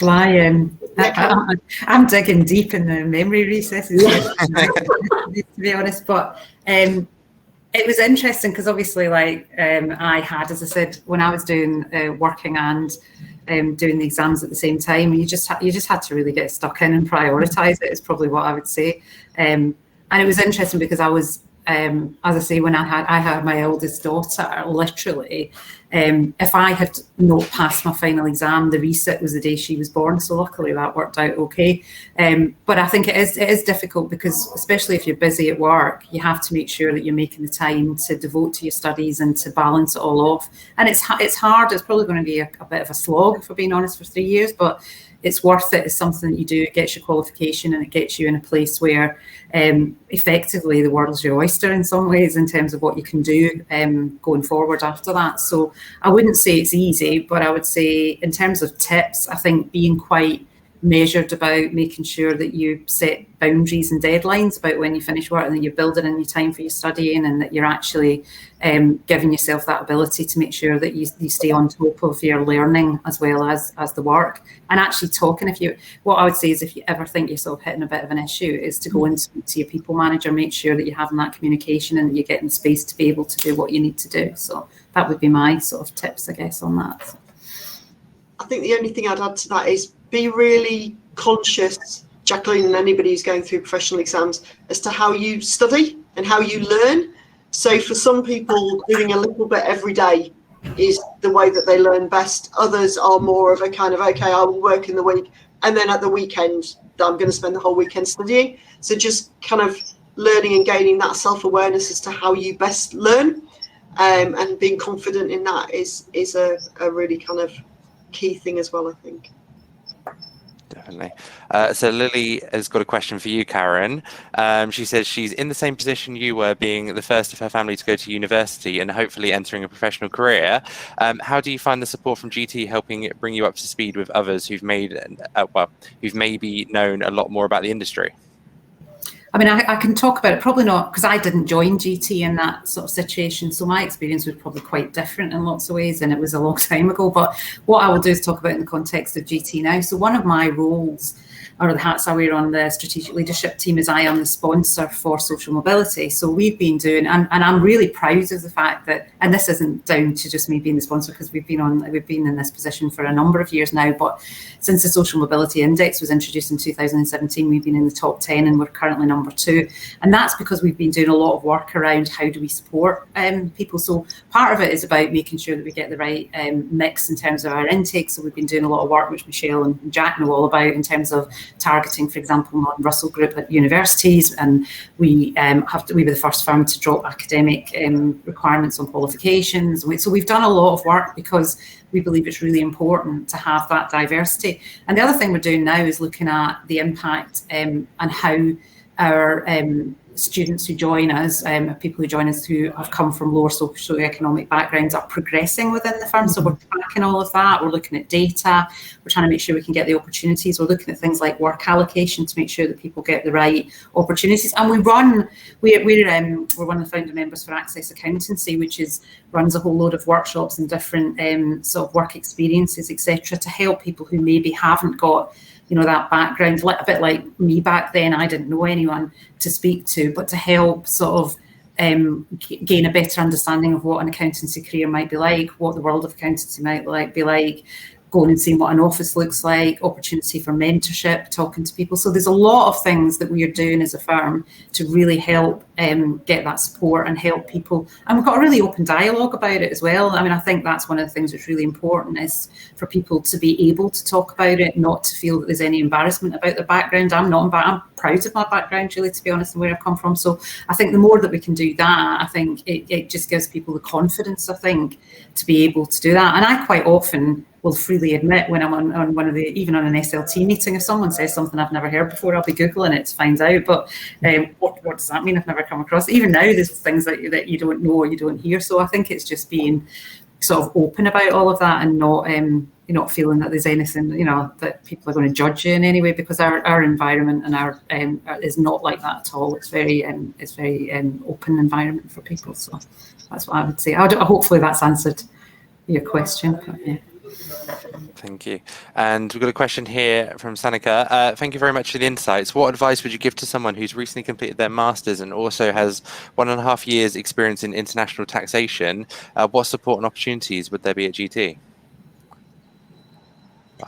Well, I'm digging deep in the memory recesses, to be honest, but it was interesting because obviously, like I had, as I said, when I was doing working and doing the exams at the same time, you just had to really get stuck in and prioritise it, is probably what I would say. And it was interesting because I was, as I say, when I had my eldest daughter, literally, if I had not passed my final exam, the resit was the day she was born. So luckily that worked out okay. But I think it is difficult because, especially if you're busy at work, you have to make sure that you're making the time to devote to your studies and to balance it all off. And it's hard. It's probably going to be a bit of a slog, if we're being honest, for 3 years, but it's worth it. It's something that you do. It gets your qualification and it gets you in a place where effectively the world's your oyster in some ways in terms of what you can do going forward after that. So I wouldn't say it's easy, but I would say in terms of tips, I think being quite measured about making sure that you set boundaries and deadlines about when you finish work and that you're building in your time for your studying and that you're actually giving yourself that ability to make sure that you stay on top of your learning as well as the work, and actually talking. What I would say is if you ever think you're sort of hitting a bit of an issue, is to go and speak to your people manager, make sure that you're having that communication and that you're getting space to be able to do what you need to do. So that would be my sort of tips, I guess, on that. I think the only thing I'd add to that is be really conscious, Jacqueline, and anybody who's going through professional exams, as to how you study and how you learn. So for some people, doing a little bit every day is the way that they learn best. Others are more of a kind of, okay, I will work in the week, and then at the weekend, I'm going to spend the whole weekend studying. So just kind of learning and gaining that self-awareness as to how you best learn, and being confident in that is a really kind of key thing as well, I think. Definitely. So Lily has got a question for you, Karen. She says she's in the same position you were, being the first of her family to go to university and hopefully entering a professional career. How do you find the support from GT helping bring you up to speed with others who've maybe known a lot more about the industry? I mean, I can talk about it, probably not, because I didn't join GT in that sort of situation. So my experience was probably quite different in lots of ways, and it was a long time ago. But what I will do is talk about in the context of GT now. So one of my roles or the hats I wear on the strategic leadership team, is I am the sponsor for social mobility. So we've been doing, and I'm really proud of the fact that, and this isn't down to just me being the sponsor, because we've been in this position for a number of years now, but since the Social Mobility Index was introduced in 2017, we've been in the top 10, and we're currently number 2. And that's because we've been doing a lot of work around how do we support people. So part of it is about making sure that we get the right mix in terms of our intake. So we've been doing a lot of work, which Michelle and Jack know all about, in terms of targeting, for example, non-Russell group at universities. And we we were the first firm to drop academic requirements on qualifications. So we've done a lot of work because we believe it's really important to have that diversity. And the other thing we're doing now is looking at the impact and how our students who join us, people who join us who have come from lower socioeconomic backgrounds, are progressing within the firm. So we're tracking all of that. We're looking at data. We're trying to make sure we can get the opportunities. We're looking at things like work allocation to make sure that people get the right opportunities. And we're one of the founder members for Access Accountancy, which runs a whole load of workshops and different sort of work experiences, etc., to help people who maybe haven't got that background, a bit like me back then. I didn't know anyone to speak to, but to help sort of gain a better understanding of what an accountancy career might be like, what the world of accountancy might be like, going and seeing what an office looks like, opportunity for mentorship, talking to people. So there's a lot of things that we are doing as a firm to really help get that support and help people. And we've got a really open dialogue about it as well. I mean, I think that's one of the things that's really important, is for people to be able to talk about it, not to feel that there's any embarrassment about their background. I'm proud of my background, really, to be honest, and where I've come from. So I think the more that we can do that, I think it just gives people the confidence, I think, to be able to do that. And I quite often will freely admit, when I'm on one of the, even on an SLT meeting, if someone says something I've never heard before, I'll be Googling it to find out. But what does that mean? I've never come across. Even now, there's things that you don't know or you don't hear. So I think it's just being sort of open about all of that, and not feeling that there's anything, that people are going to judge you in any way, because our environment and our is not like that at all. It's very open environment for people. So that's what I would say. Hopefully that's answered your question. But, yeah. Thank you. And we've got a question here from Sanika. Thank you very much for the insights. What advice would you give to someone who's recently completed their master's and also has 1.5 years experience in international taxation? What support and opportunities would there be at GT?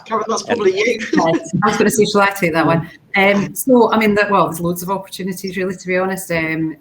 Karen, that's probably you. I was going to say, shall I take that one? So, I mean, there's loads of opportunities, really, to be honest. In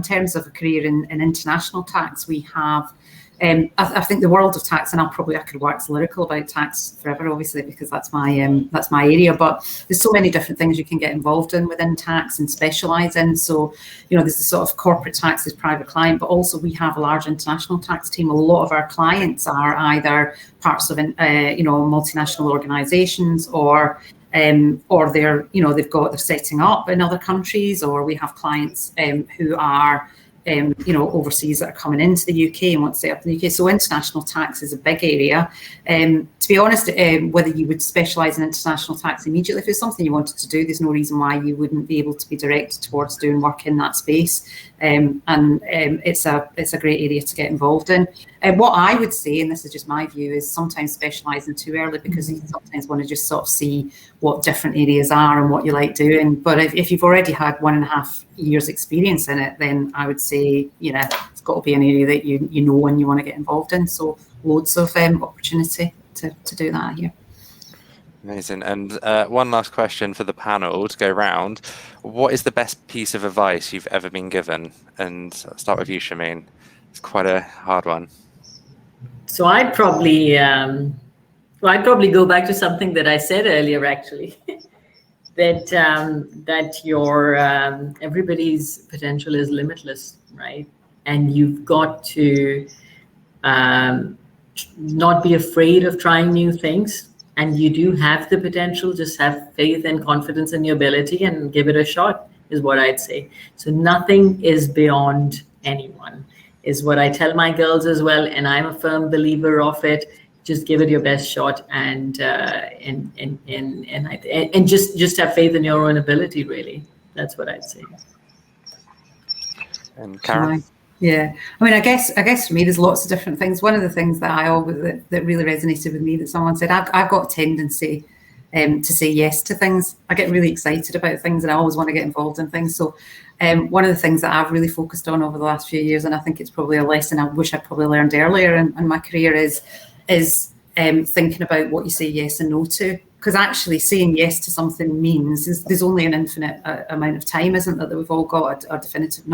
terms of a career in international tax, we have, I think the world of tax, and I could wax lyrical about tax forever, obviously, because that's my area. But there's so many different things you can get involved in within tax and specialise in. So, there's the sort of corporate tax, there's private client, but also we have a large international tax team. A lot of our clients are either parts of multinational organisations, or they're setting up in other countries, or we have clients who are overseas that are coming into the UK and want to set up in the UK. So international tax is a big area. To be honest, whether you would specialise in international tax immediately, if it's something you wanted to do, there's no reason why you wouldn't be able to be directed towards doing work in that space. It's a great area to get involved in. What I would say, and this is just my view, is sometimes specialising too early, because you sometimes want to just sort of see what different areas are and what you like doing. But if you've already had 1.5 years experience in it, then I would say, it's got to be an area that you know and you want to get involved in. So loads of opportunity to do that here. Amazing. And one last question for the panel to go round. What is the best piece of advice you've ever been given? And I'll start with you, Shameen. It's quite a hard one. So I'd probably go back to something that I said earlier, actually, that your everybody's potential is limitless, right? And you've got to not be afraid of trying new things. And you do have the potential. Just have faith and confidence in your ability and give it a shot, is what I'd say. So nothing is beyond anyone, is what I tell my girls as well. And I'm a firm believer of it. Just give it your best shot, and just have faith in your own ability, really. That's what I'd say. And Karen? Yeah, I mean, I guess for me, there's lots of different things. One of the things that that really resonated with me, that someone said, I've got a tendency to say yes to things. I get really excited about things and I always want to get involved in things. So one of the things that I've really focused on over the last few years, and I think it's probably a lesson I wish I'd probably learned earlier in my career, is thinking about what you say yes and no to. Because actually saying yes to something means there's only an infinite amount of time, isn't there, that we've all got a definitive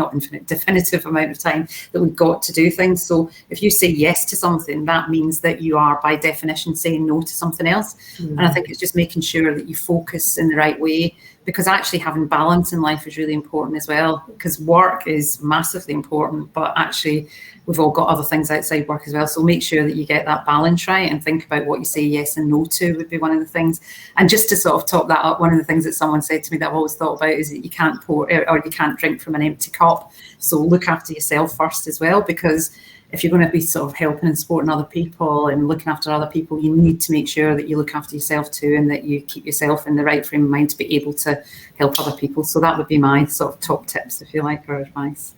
amount of time that we've got to do things. So if you say yes to something, that means that you are by definition saying no to something else. And I think it's just making sure that you focus in the right way, because actually having balance in life is really important as well, because work is massively important, but actually we've all got other things outside work as well. So make sure that you get that balance right and think about what you say yes and no to would be one of the things. And just to sort of top that up, one of the things that someone said to me that I've always thought about is that you can't pour or you can't drink from an empty cup. So look after yourself first as well, because if you're going to be sort of helping and supporting other people and looking after other people, you need to make sure that you look after yourself too, and that you keep yourself in the right frame of mind to be able to help other people. So that would be my sort of top tips, if you like, or advice.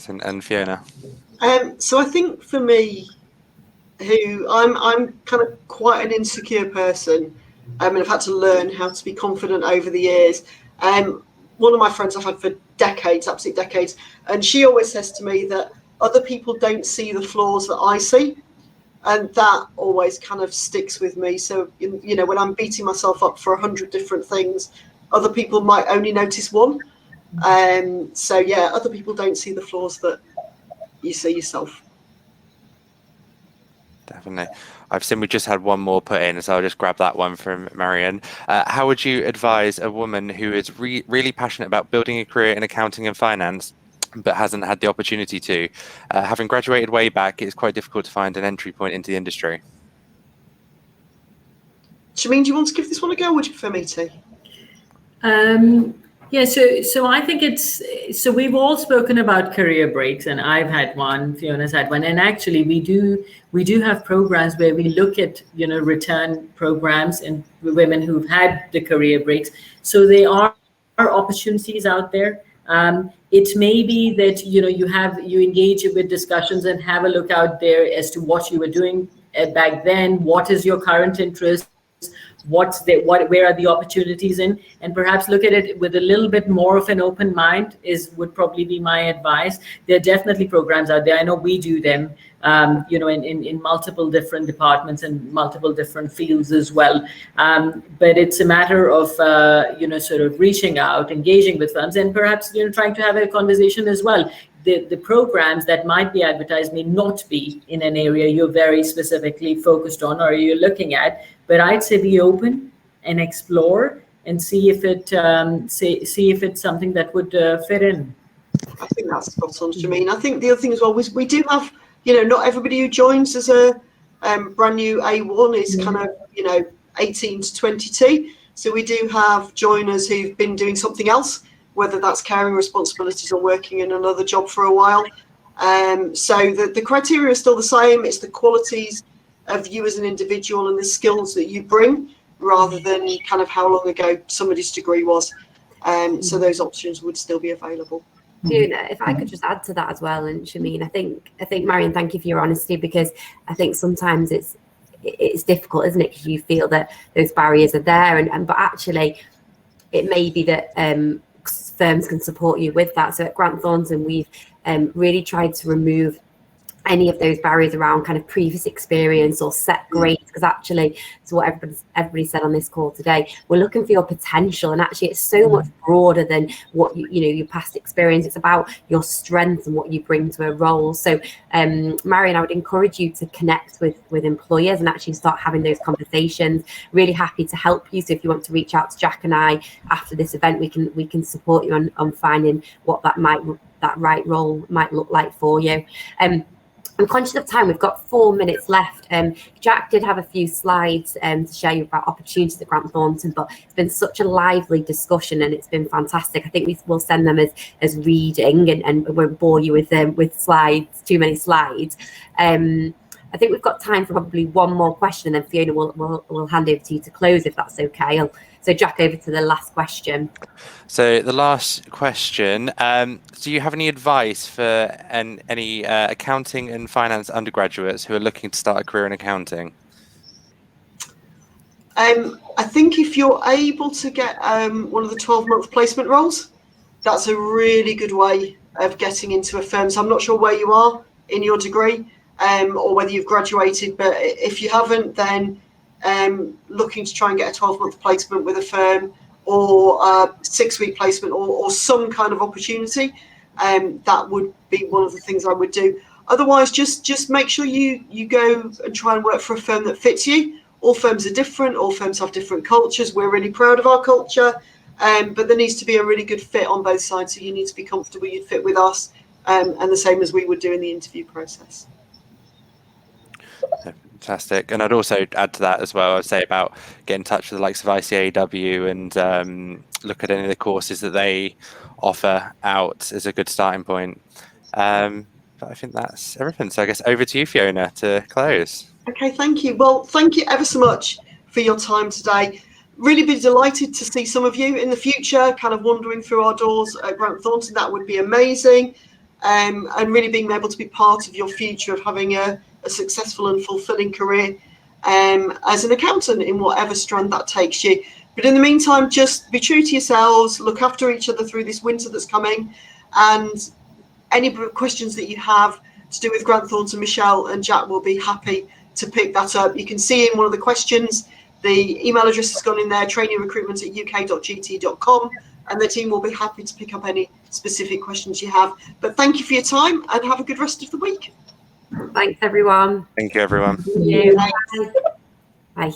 And Fiona? So I think for me, I'm kind of quite an insecure person, and I've had to learn how to be confident over the years. One of my friends I've had for decades, absolute decades, and she always says to me that other people don't see the flaws that I see, and that always kind of sticks with me. So, you know, when I'm beating myself up for 100 different things, other people might only notice one. So yeah, other people don't see the flaws that you see yourself. Definitely. I've seen we just had one more put in, so I'll just grab that one from Marion. How would you advise a woman who is really passionate about building a career in accounting and finance, but hasn't had the opportunity to? Having graduated way back, it's quite difficult to find an entry point into the industry. Shameen, do you want to give this one a go, or would you prefer me to? Yeah, so I think so we've all spoken about career breaks, and I've had one, Fiona's had one, and actually we do have programs where we look at, you know, return programs and women who've had the career breaks. So there are opportunities out there. It may be that, you know, you engage with discussions and have a look out there as to what you were doing back then. What is your current interest? Where are the opportunities in, and perhaps look at it with a little bit more of an open mind would probably be my advice. There are definitely programs out there. I know we do them, you know, in multiple different departments and multiple different fields as well. But it's a matter of, you know, sort of reaching out, engaging with firms, and perhaps, you know, trying to have a conversation as well. The programs that might be advertised may not be in an area you're very specifically focused on or you're looking at, but I'd say be open and explore and see if it's something that would fit in. I think that's spot on, Shameen. I think the other thing as well was we do have, you know, not everybody who joins as a brand new A1 is kind of, you know, 18 to 22. So we do have joiners who've been doing something else, whether that's caring responsibilities or working in another job for a while. So the criteria is still the same. It's the qualities of you as an individual and the skills that you bring, rather than kind of how long ago somebody's degree was. So those options would still be available. Fiona, if I could just add to that as well, and Shameen, I think Marion, thank you for your honesty, because I think sometimes it's difficult, isn't it? Because you feel that those barriers are there, and but actually, it may be that firms can support you with that. So at Grant Thornton, we've really tried to remove any of those barriers around kind of previous experience or set grades, because actually, so what everybody said on this call today, we're looking for your potential, and actually it's so much broader than what you know, your past experience. It's about your strengths and what you bring to a role. So Marion, I would encourage you to connect with employers and actually start having those conversations. Really happy to help you. So if you want to reach out to Jack and I after this event, we can support you on finding what that right role might look like for you. I'm conscious of time. We've got 4 minutes left. Jack did have a few slides to share you about opportunities at Grant Thornton, but it's been such a lively discussion and it's been fantastic. I think we will send them as reading and won't bore you with slides, too many slides. I think we've got time for probably one more question, and then Fiona will hand over to you to close, if that's okay. So Jack, over to the last question. So the last question, do you have any advice for any accounting and finance undergraduates who are looking to start a career in accounting? I think if you're able to get one of the 12-month placement roles, that's a really good way of getting into a firm. So I'm not sure where you are in your degree or whether you've graduated, but if you haven't, then looking to try and get a 12-month placement with a firm or a 6-week placement or some kind of opportunity, that would be one of the things I would do. Otherwise, just make sure you go and try and work for a firm that fits you. All firms are different. All firms have different cultures. We're really proud of our culture, but there needs to be a really good fit on both sides. So you need to be comfortable you'd fit with us, and the same as we would do in the interview process. Fantastic. And I'd also add to that as well, I'd say about get in touch with the likes of ICAW and look at any of the courses that they offer out as a good starting point. But I think that's everything. So I guess over to you, Fiona, to close. Okay, thank you. Well, thank you ever so much for your time today. Really be delighted to see some of you in the future, kind of wandering through our doors at Grant Thornton. That would be amazing. And really being able to be part of your future of having a successful and fulfilling career as an accountant in whatever strand that takes you. But in the meantime, just be true to yourselves, look after each other through this winter that's coming, and any questions that you have to do with Grant Thornton, Michelle and Jack will be happy to pick that up. You can see in one of the questions, the email address has gone in there, trainingrecruitment@uk.gt.com, and the team will be happy to pick up any specific questions you have. But thank you for your time and have a good rest of the week. Thanks, everyone. Thank you, everyone. Thank you. Bye. Bye.